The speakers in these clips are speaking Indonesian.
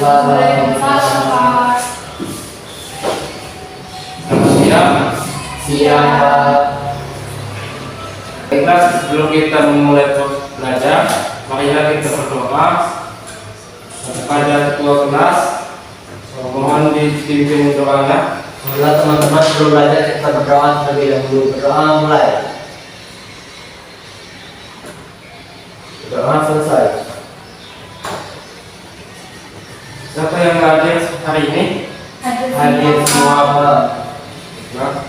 Waalaikumsalam, Pak. Selamat siang. Siang, Pak. Baiklah, sebelum kita memulai belajar, marilah kita berdoa kepada ketua kelas. Mohon dipimpin doanya. Semoga teman-teman sebelum belajar kita berdoa terlebih dahulu. Berdoa mulai. Berdoa selesai. Siapa yang hadir hari ini? Hadir semua, Pak. Nah.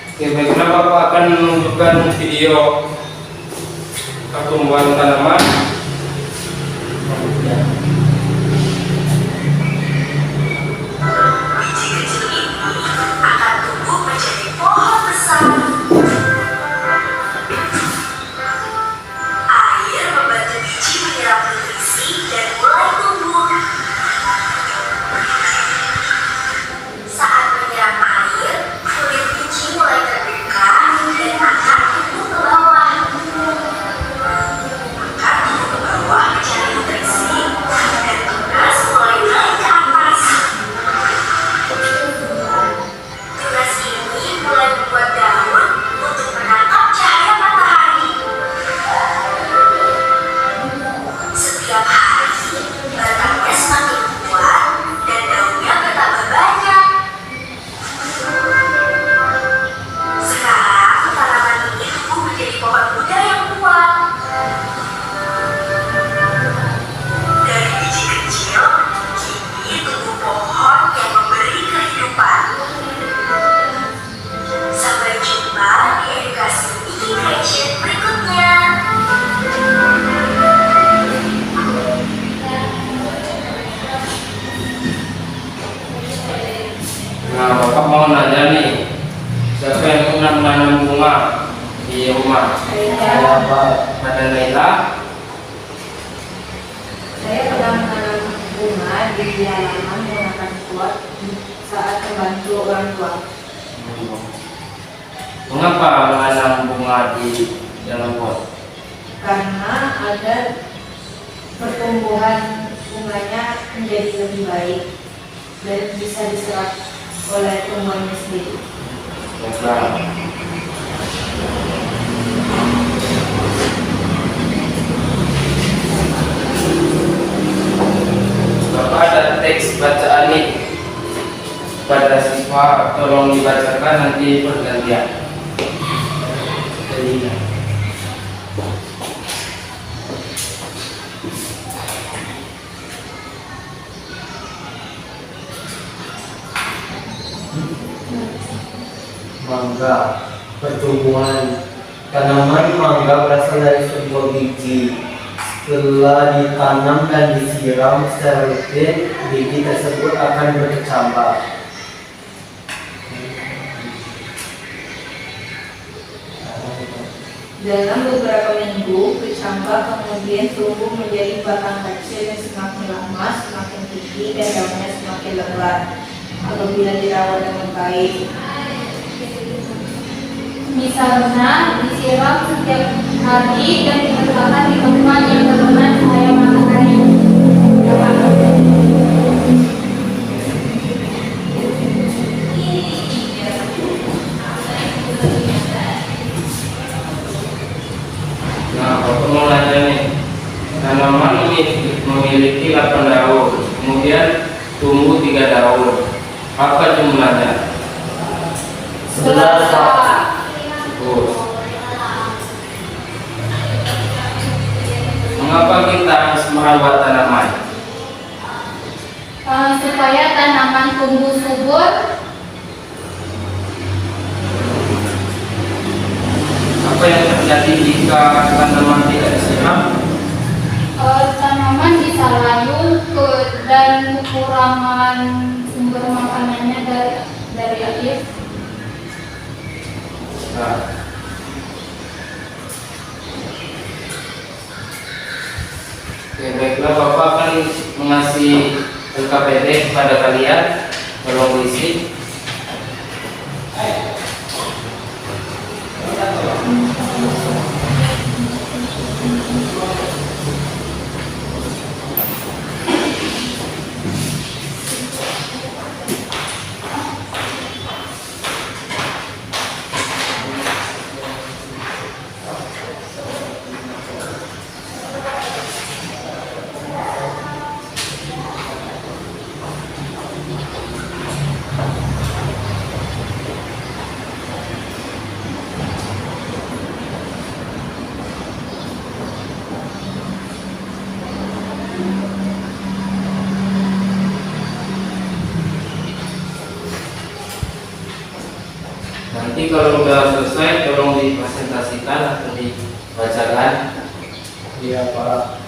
Oke, baiklah, Bapak akan menunjukkan video pertumbuhan tanaman. Biji kecil ini akan tumbuh menjadi pohon besar. Air membantu biji menyerap nutrisi dan mulai tumbuh. Saat menyiram air, kulit biji mulai terbuka dan akan tumbuh ke bawah. Akan tumbuh ke bawah mencari nutrisi dan tunas mulai naik ke atas. Tunas ini mulai membuat daun untuk menangkap cahaya matahari. Setiap hari, batangnya semakin kuat dan daunnya bertambah banyak. Sekarang, tanaman ini tumbuh menjadi pohon muda yang kuat. Dari biji kecil, kini tumbuh pohon yang memberi kehidupan. Sampai jumpa di edukasi Integration berikutnya. Nah, Bapak mau nanya nih, siapa yang pernah menanam bunga di rumah? Saya, Pak. Ada Naila? Saya pernah menanam bunga di halaman menggunakan pot saat membantu orang tua. Mengapa menanam bunga di dalam pot? Karena agar pertumbuhan bunganya menjadi lebih baik dan bisa diserap oleh tumbuhannya sendiri. Baiklah. Bapak ada teks bacaan nih pada siswa, tolong dibacakan nanti pergantian. Jadi, Mangga. Pertumbuhan tanaman mangga berasal dari sebuah biji. Setelah ditanam dan disiram secara rutin, biji tersebut akan berkecambah. Dalam beberapa minggu, kecambah kemudian tumbuh menjadi batang kecil yang semakin lama semakin tinggi dan daunnya semakin lebat. Apabila dirawat dengan baik, misalnya disiram setiap hari dan diletakkan di tempat yang terkena cahaya matahari. nah, Bapak mau nanya nih, tanaman ini memiliki 8 daun, kemudian tumbuh 3 daun. Apa jumlahnya? 11, Pak. Bagus. Mengapa kita harus merawat tanaman? Supaya tanaman tumbuh subur, Apa yang terjadi jika tanaman tidak disiram? tanaman bisa layu dan kekurangan sumber makanannya dari air. Nah, oke, baiklah, Bapak akan mengasih LKPD kepada kalian. Tolong diisi. Nanti kalau udah selesai tolong dipresentasikan atau dibacakan. Iya Pak.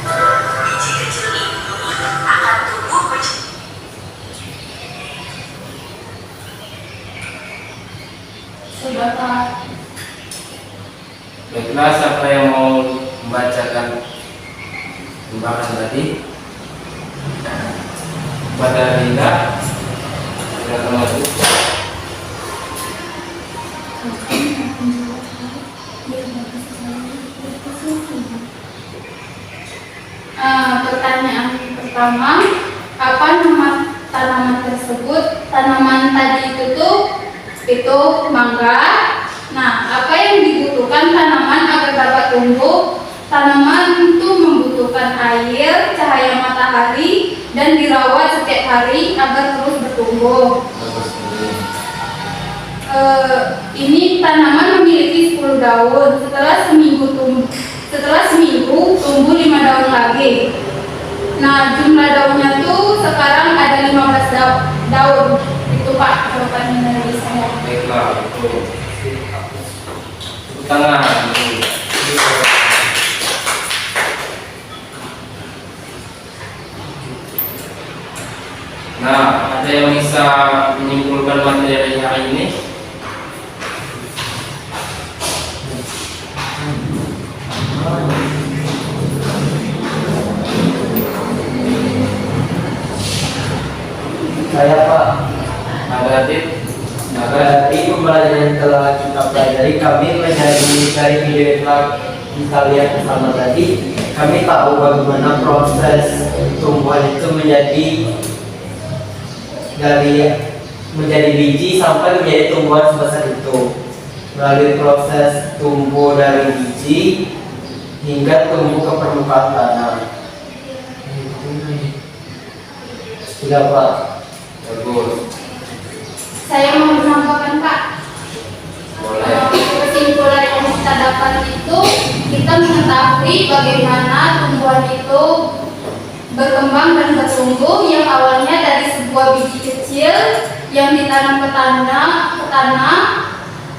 Biji kecil ini akan tumbuh menjadi Sudah Pak. Baiklah, siapa yang mau membacakan tembakan tadi? Pada Linda, silakan maju. Pertanyaan pertama, apa nama tanaman tersebut? Tanaman tadi itu mangga. Nah, apa yang dibutuhkan tanaman agar dapat tumbuh? Tanaman itu membutuhkan air, cahaya matahari, dan dirawat setiap hari agar terus bertumbuh. Ini tanaman memiliki 10 daun. Setelah seminggu tumbuh 5 daun lagi. Nah, jumlah daunnya tuh sekarang ada 15 daun. Itu Pak jawabannya dari saya. Baiklah, itu tangan. Nah, ada yang bisa menyimpulkan materi hari ini? Saya Pak. Ada Adit? Dari pembelajaran yang telah kita pelajari, kami menjadi dari video yang telah kita lihat bersama tadi, kami tahu bagaimana proses tumbuhan itu menjadi biji sampai menjadi tumbuhan sebesar itu, melalui proses tumbuh dari biji hingga tumbuh ke permukaan tanah. Sudah Pak. Bagus. Saya mau menambahkan Pak. Boleh. Kesimpulan yang kita dapat itu, kita mengetahui bagaimana tumbuhan itu berkembang dan bertumbuh, yang awalnya dari sebuah biji kecil yang ditanam ke tanah,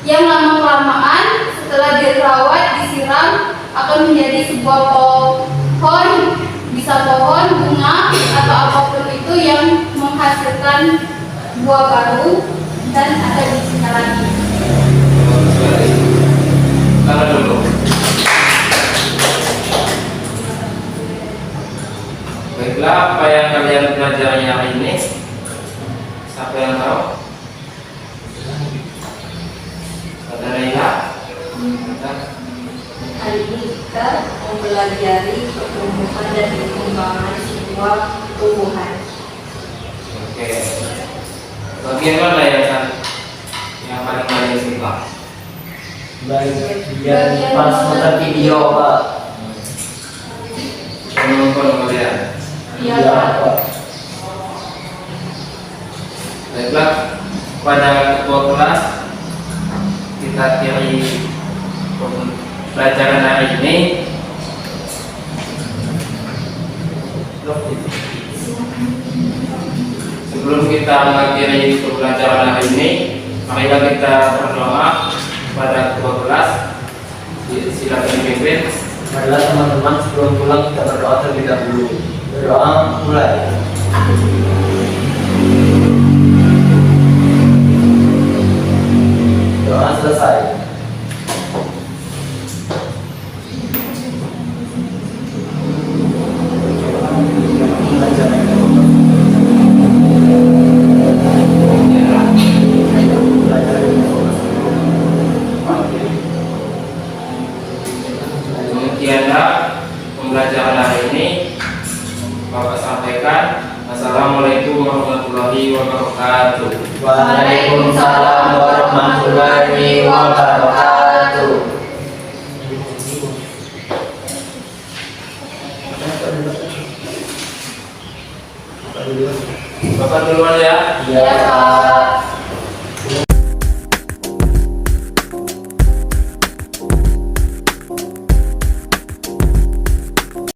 yang lama-kelamaan setelah dirawat, disiram, akan menjadi sebuah pohon, bisa pohon, bunga, atau apapun itu yang menghasilkan buah baru dan ada bijinya lagi. Bagus sekali. Tangan dulu. Baiklah, apa yang kalian pelajari hari ini? Siapa yang tahu? Ada Laila? Hari ini kita mempelajari pertumbuhan dan perkembangan sebuah tumbuhan. Oke. Bagian mana yang paling kalian suka? Bagian pas nonton video Pak. Menonton kalian. Iya Iya, Pak. Pak. Baiklah, pada ketua kelas kita akhiri pelajaran hari ini. Sebelum kita mengakhiri pembelajaran hari ini, marilah kita berdoa pada ketua kelas. Silakan dipimpin. Marilah teman-teman sebelum pulang kita berdoa terlebih dahulu. Berdoa mulai. Doa selesai. Demikianlah pembelajaran hari ini. Bapak sampaikan. Assalamualaikum warahmatullahi wabarakatuh. Waalaikumsalam warahmatullahi wabarakatuh. Bapak duluan ya. Ya, Pak.